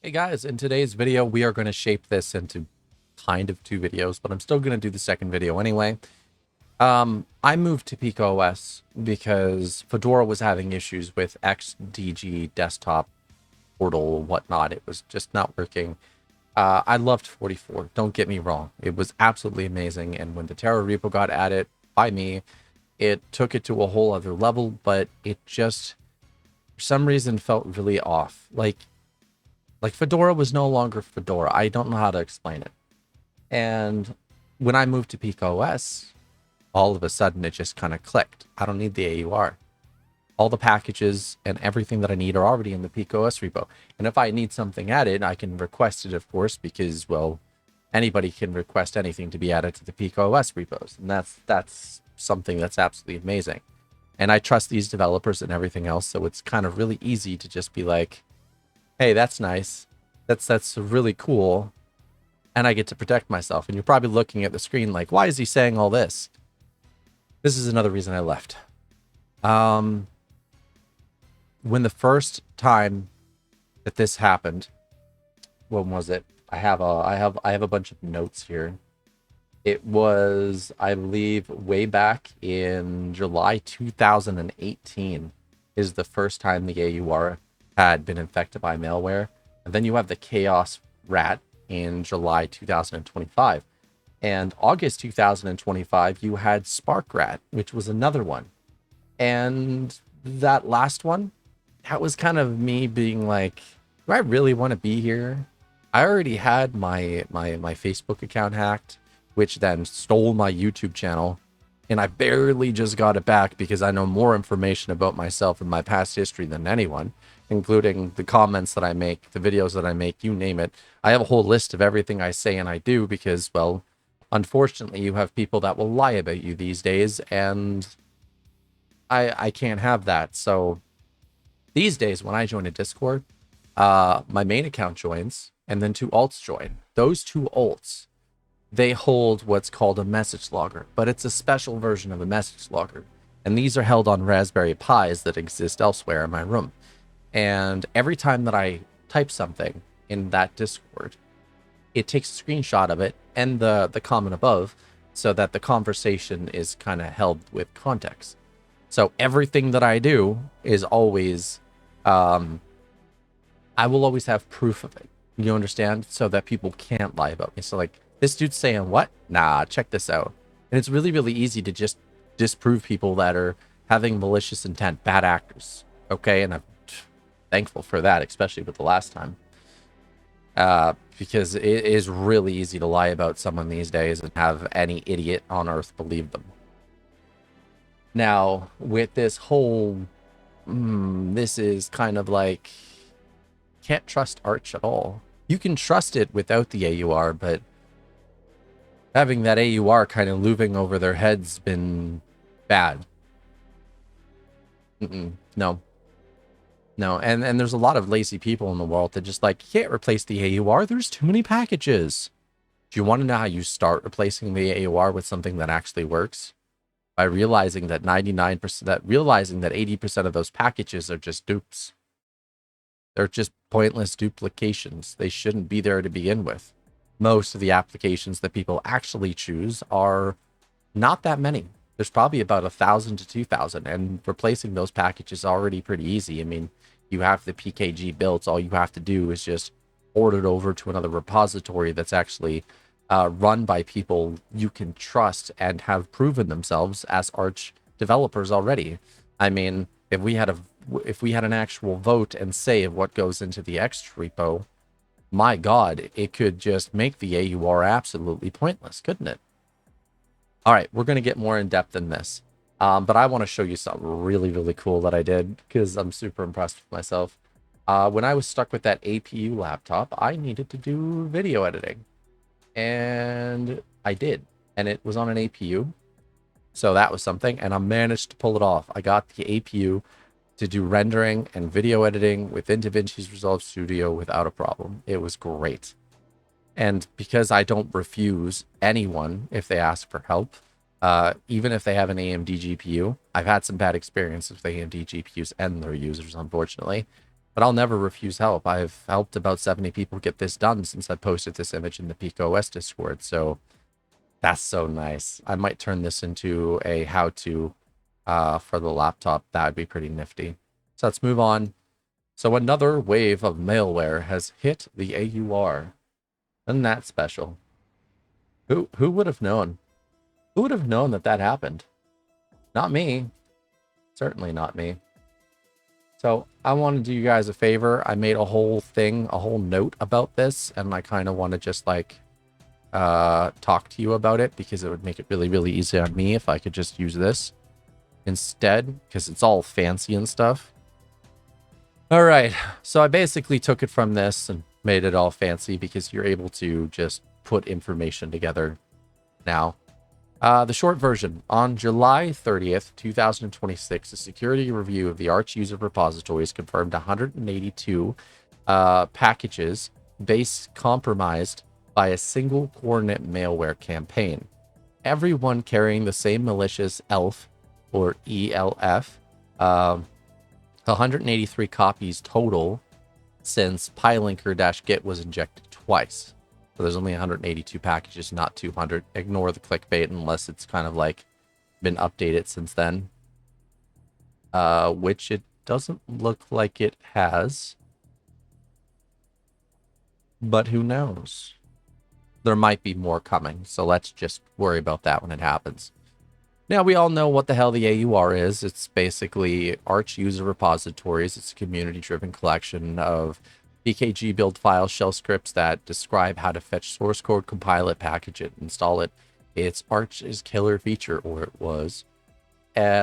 Hey guys, in today's video, we are going to shape this into kind of two videos, but I'm still going to do the second video anyway. I moved to PikaOS because Fedora was having issues with XDG desktop portal, whatnot. It was just not working. I loved 44, don't get me wrong. It was absolutely amazing. And when the Terra repo got added by me, it took it to a whole other level, but it just, for some reason, felt really off. Like Fedora was no longer Fedora. I don't know how to explain it. And when I moved to PikaOS, all of a sudden it just kind of clicked. I don't need the AUR. All the packages and everything that I need are already in the PikaOS repo. And if I need something added, I can request it, of course, because, well, anybody can request anything to be added to the PikaOS repos. And that's something that's absolutely amazing. And I trust these developers and everything else, so it's kind of really easy to just be like, hey, that's nice. That's really cool. And I get to protect myself. And you're probably looking at the screen like, why is he saying all this? This is another reason I left. When the first time that this happened, when was it? I have a bunch of notes here. It was, I believe, way back in July 2018 is the first time the AUR had been infected by malware. And then you have the Chaos Rat in July 2025. And August 2025, you had Spark Rat, which was another one. And that last one, that was kind of me being like, do I really want to be here? I already had my Facebook account hacked, which then stole my YouTube channel. And I barely just got it back because I know more information about myself and my past history than anyone, including the comments that I make, the videos that I make, you name it. I have a whole list of everything I say and I do because, well, unfortunately, you have people that will lie about you these days, and I can't have that. So these days, when I join a Discord, my main account joins, and then two alts join. Those two alts, they hold what's called a message logger, but it's a special version of a message logger. And these are held on Raspberry Pis that exist elsewhere in my room. And every time that I type something in that Discord, it takes a screenshot of it and the comment above so that the conversation is kind of held with context. So everything that I do is always, I will always have proof of it. You understand? So that people can't lie about me. So like, this dude's saying what? Nah, check this out. And it's really, really easy to just disprove people that are having malicious intent, bad actors. Okay, and I'm thankful for that, especially with the last time. Because it is really easy to lie about someone these days and have any idiot on earth believe them. Now, with this whole, this is kind of like, can't trust Arch at all. You can trust it without the AUR, but having that AUR kind of looming over their heads been bad. No. No, and there's a lot of lazy people in the world that just like, you can't replace the AUR. There's too many packages. Do you want to know how you start replacing the AUR with something that actually works? By realizing that 80% of those packages are just dupes. They're just pointless duplications. They shouldn't be there to begin with. Most of the applications that people actually choose are not that many. There's probably about 1,000 to 2,000, and replacing those packages is already pretty easy. I mean, you have the PKG built. All you have to do is just port it over to another repository that's actually run by people you can trust and have proven themselves as Arch developers already. I mean, if we had an actual vote and say of what goes into the X repo, my God, it could just make the AUR absolutely pointless, couldn't it? All right, we're going to get more in depth in this. But I want to show you something really, really cool that I did because I'm super impressed with myself. When I was stuck with that APU laptop, I needed to do video editing. And I did. And it was on an APU. So that was something. And I managed to pull it off. I got the APU to do rendering and video editing within DaVinci's Resolve Studio without a problem. It was great. And because I don't refuse anyone if they ask for help, even if they have an AMD GPU, I've had some bad experiences with AMD GPUs and their users, unfortunately. But I'll never refuse help. I've helped about 70 people get this done since I posted this image in the PikaOS Discord. So that's so nice. I might turn this into a how-to for the laptop. That would be pretty nifty. So let's move on. So another wave of malware has hit the AUR. Isn't that special? Who would have known? Who would have known that that happened? Not me. Certainly not me. So I want to do you guys a favor. I made a whole thing, a whole note about this, and I kind of want to just like talk to you about it because it would make it really, really easy on me if I could just use this instead, because it's all fancy and stuff. All right, so I basically took it from this and made it all fancy because you're able to just put information together now. The short version, on July 30th, 2026, a security review of the Arch user repositories confirmed 182 packages base compromised by a single coordinate malware campaign. Everyone carrying the same malicious ELF or ELF, 183 copies total since Pylinker-Git was injected twice. So there's only 182 packages, not 200. Ignore the clickbait unless it's kind of like been updated since then. Which it doesn't look like it has. But who knows? There might be more coming, so let's just worry about that when it happens. Now, we all know what the hell the AUR is. It's basically Arch user repositories. It's a community-driven collection of PKG build file shell scripts that describe how to fetch source code, compile it, package it, install it. It's Arch's killer feature, or it was.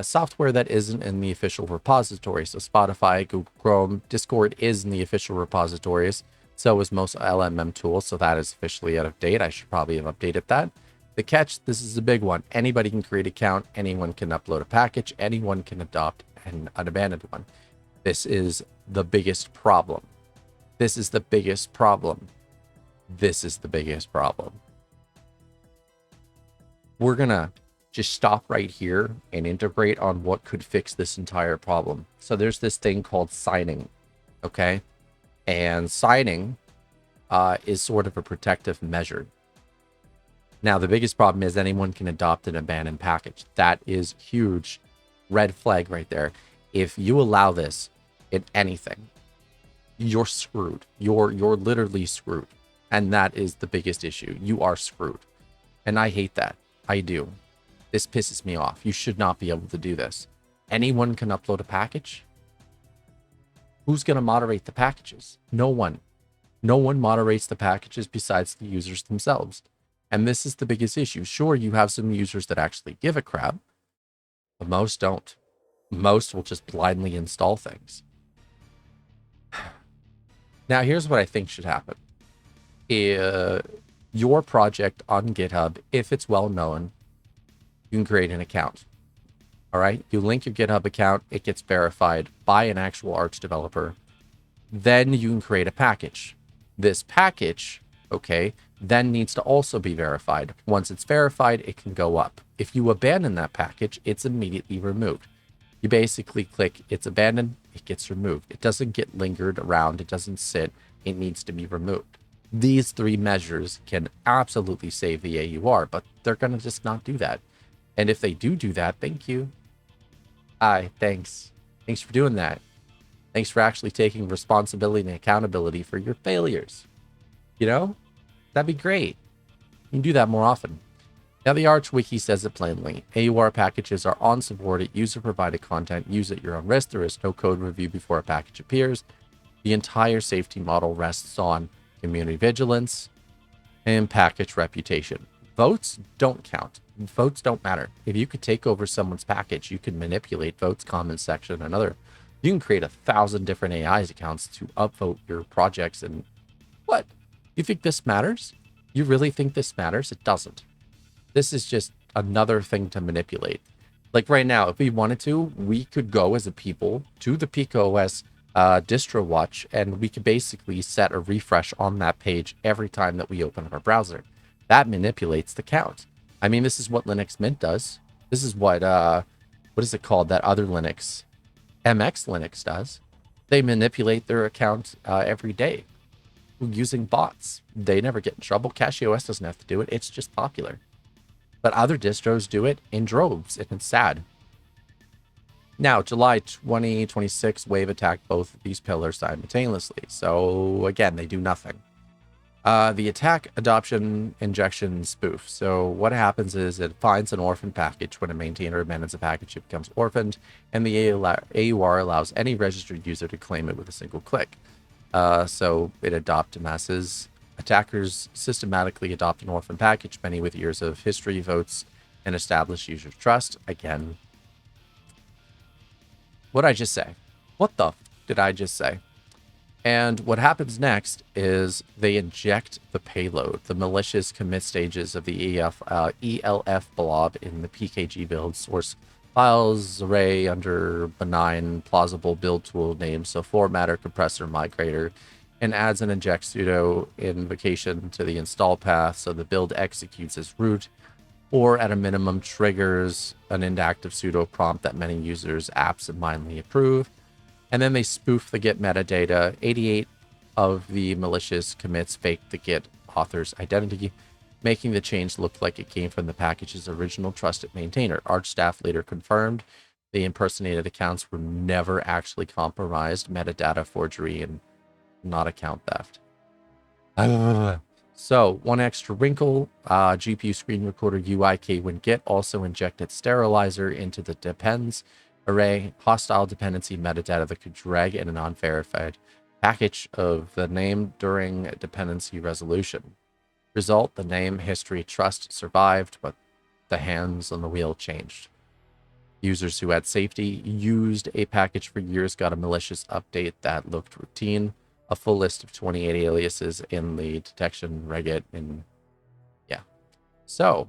Software that isn't in the official repository. So Spotify, Google Chrome, Discord is in the official repositories. So is most LMM tools. So that is officially out of date. I should probably have updated that. The catch, this is a big one. Anybody can create an account. Anyone can upload a package. Anyone can adopt an abandoned one. This is the biggest problem. This is the biggest problem. This is the biggest problem. We're going to just stop right here and integrate on what could fix this entire problem. So there's this thing called signing, okay? And signing is sort of a protective measure. Now, the biggest problem is anyone can adopt an abandoned package. That is huge red flag right there. If you allow this in anything, you're screwed. You're literally screwed. And that is the biggest issue. You are screwed. And I hate that. I do. This pisses me off. You should not be able to do this. Anyone can upload a package. Who's going to moderate the packages? No one. No one moderates the packages besides the users themselves. And this is the biggest issue. Sure, you have some users that actually give a crap, but most don't. Most will just blindly install things. Now, here's what I think should happen. Your project on GitHub, if it's well known, you can create an account. All right? You link your GitHub account. It gets verified by an actual Arch developer. Then you can create a package. This package, okay, then needs to also be verified. Once it's verified, it can go up. If you abandon that package, it's immediately removed. You basically click it's abandoned, it gets removed. It doesn't get lingered around, it doesn't sit, it needs to be removed. These three measures can absolutely save the AUR, but they're going to just not do that. And if they do that, thank you. Hi, thanks. Thanks for doing that. Thanks for actually taking responsibility and accountability for your failures. You know, that'd be great. You can do that more often. Now, the Arch Wiki says it plainly. AUR packages are unsupported, user-provided content. Use at your own risk. There is no code review before a package appears. The entire safety model rests on community vigilance and package reputation. Votes don't count. Votes don't matter. If you could take over someone's package, you can manipulate votes, comment section, and other. You can create 1,000 different AIs accounts to upvote your projects. And what? You think this matters? You really think this matters? It doesn't. This is just another thing to manipulate. Like right now, if we wanted to, we could go as a people to the PikaOS distro watch, and we could basically set a refresh on that page every time that we open up our browser. That manipulates the count. I mean, this is what Linux Mint does. This is what is it called? That other Linux, MX Linux does. They manipulate their account every day using bots. They never get in trouble. PicOS doesn't have to do it. It's just popular. But other distros do it in droves, and it's sad. Now, July 2026, Wave attacked both of these pillars simultaneously. So, again, they do nothing. The attack adoption injection spoof. So what happens is it finds an orphan package. When a maintainer amends a package, it becomes orphaned, and the AUR allows any registered user to claim it with a single click. So it adopt masses. Attackers systematically adopt an orphan package, many with years of history, votes, and established user trust. Again, what did I just say? What the did I just say? And what happens next is they inject the payload, the malicious commit stages of the ELF blob in the PKG build source files array under benign plausible build tool name, so formatter, compressor, migrator, and adds an inject sudo invocation to the install path so the build executes as root, or at a minimum triggers an inactive sudo prompt that many users absentmindedly approve. And then they spoof the Git metadata. 88 of the malicious commits fake the Git author's identity, making the change look like it came from the package's original trusted maintainer. Arch staff later confirmed the impersonated accounts were never actually compromised, metadata forgery, and not account theft. So, one extra wrinkle, GPU screen recorder UIK when Git also injected sterilizer into the depends array, hostile dependency metadata that could drag in an unverified package of the name during dependency resolution. Result, the name, history, trust survived, but the hands on the wheel changed. Users who had safety used a package for years got a malicious update that looked routine. A full list of 28 aliases in the detection regit, and yeah. So,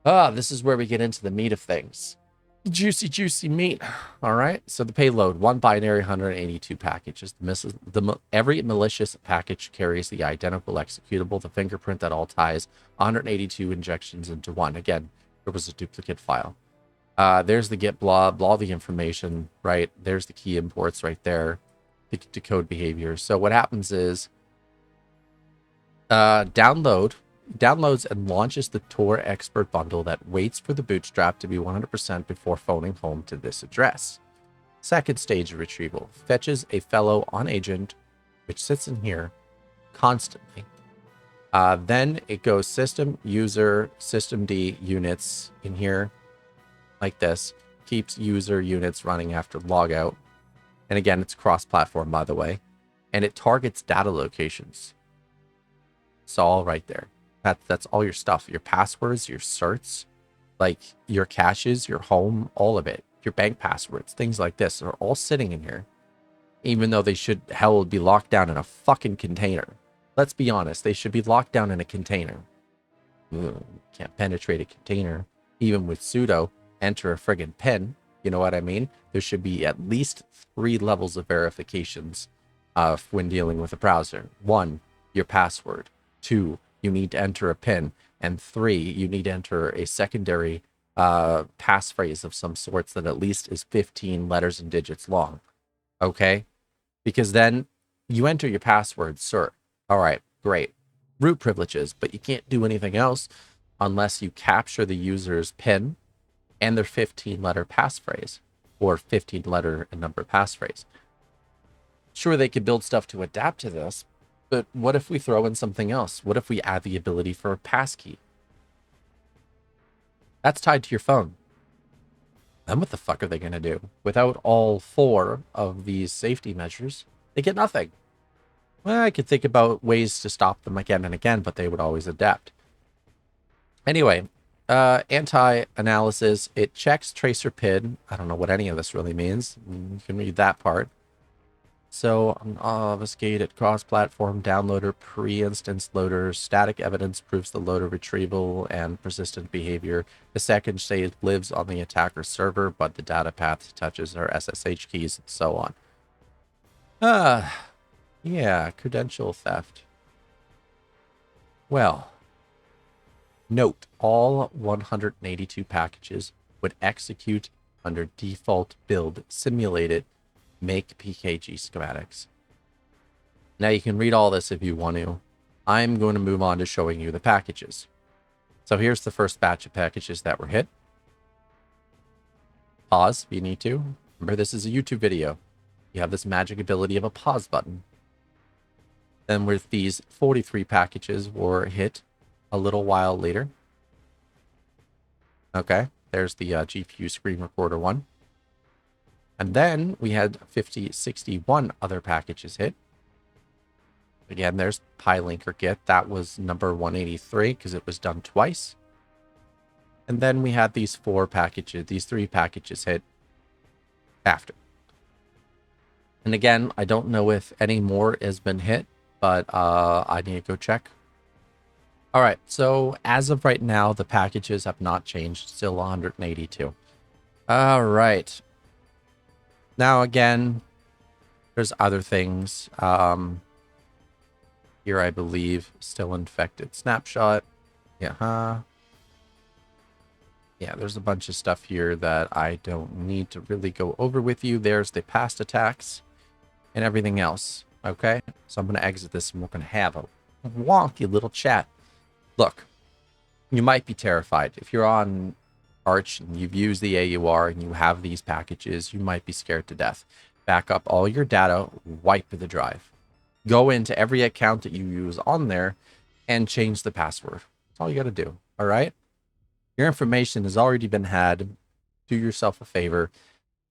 this is where we get into the meat of things. Juicy meat. All right. So the payload, one binary 182 packages. Every malicious package carries the identical executable, the fingerprint that all ties 182 injections into one. Again, there was a duplicate file. There's the Git blob, all the information, right? There's the key imports right there, the decode behavior. So what happens is downloads and launches the Tor expert bundle that waits for the bootstrap to be 100% before phoning home to this address. Second stage of retrieval fetches a fellow on agent, which sits in here constantly. Then it goes system user systemd units in here like this, keeps user units running after logout. And again, it's cross-platform, by the way, and it targets data locations. It's all right there. That's all your stuff, your passwords, your certs, like your caches, your home, all of it, your bank passwords, things like this are all sitting in here, even though they should hell be locked down in a fucking container. Let's be honest, they should be locked down in a container. Can't penetrate a container, even with sudo, enter a friggin' pin. You know what I mean? There should be at least 3 levels of verifications when dealing with a browser. 1, your password. 2, you need to enter a PIN, and 3, you need to enter a secondary passphrase of some sorts that at least is 15 letters and digits long. Okay? Because then you enter your password, sir. All right, great. Root privileges, but you can't do anything else unless you capture the user's PIN and their 15-letter passphrase, or 15-letter and number passphrase. Sure, they could build stuff to adapt to this, but what if we throw in something else? What if we add the ability for a passkey? That's tied to your phone. Then what the fuck are they going to do? Without all 4 of these safety measures, they get nothing. Well, I could think about ways to stop them again and again, but they would always adapt. Anyway, anti-analysis. It checks tracer PIN. I don't know what any of this really means. You can read that part. So, obfuscated cross-platform downloader, pre-instance loader, static evidence proves the loader retrieval and persistent behavior. The second stage lives on the attacker's server, but the data path touches our SSH keys and so on. Yeah, credential theft. Well, note, all 182 packages would execute under default build simulated make PKG schematics. Now you can read all this if you want to. I'm going to move on to showing you the packages. So here's the first batch of packages that were hit. Pause if you need to. Remember, this is a YouTube video. You have this magic ability of a pause button. Then with these 43 packages were hit a little while later. Okay, there's the GPU screen recorder one. And then we had 61 other packages hit. Again, there's Pylinker-Git. That was number 183 because it was done twice. And then we had these 3 packages hit after. And again, I don't know if any more has been hit, but I need to go check. All right, so as of right now, the packages have not changed. Still 182. All right. Now, again, there's other things. Here, I believe, still infected snapshot. Yeah, Yeah, there's a bunch of stuff here that I don't need to really go over with you. There's the past attacks and everything else. Okay, so I'm going to exit this and we're going to have a wonky little chat. Look, you might be terrified. If you're on Arch and you've used the AUR and you have these packages, you might be scared to death. Back up all your data, wipe the drive. Go into every account that you use on there and change the password. That's all you got to do. All right. Your information has already been had. Do yourself a favor.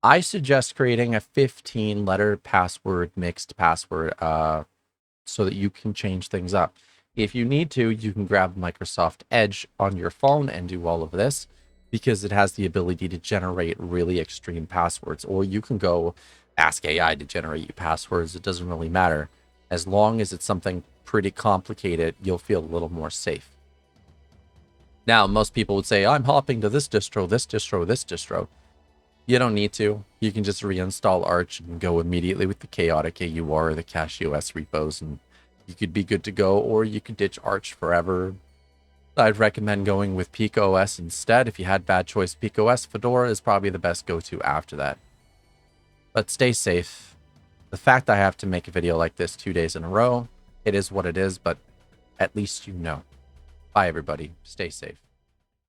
I suggest creating a 15-letter password, mixed password, so that you can change things up. If you need to, you can grab Microsoft Edge on your phone and do all of this because it has the ability to generate really extreme passwords. Or you can go ask AI to generate you passwords. It doesn't really matter. As long as it's something pretty complicated, you'll feel a little more safe. Now, most people would say, I'm hopping to this distro, this distro, this distro. You don't need to. You can just reinstall Arch and go immediately with the chaotic AUR or the CacheOS repos, and you could be good to go, or you could ditch Arch forever. I'd recommend going with PikaOS instead. If you had bad choice PikaOS, Fedora is probably the best go-to after that. But stay safe. The fact I have to make a video like this 2 days in a row, it is what it is, but at least you know. Bye, everybody. Stay safe.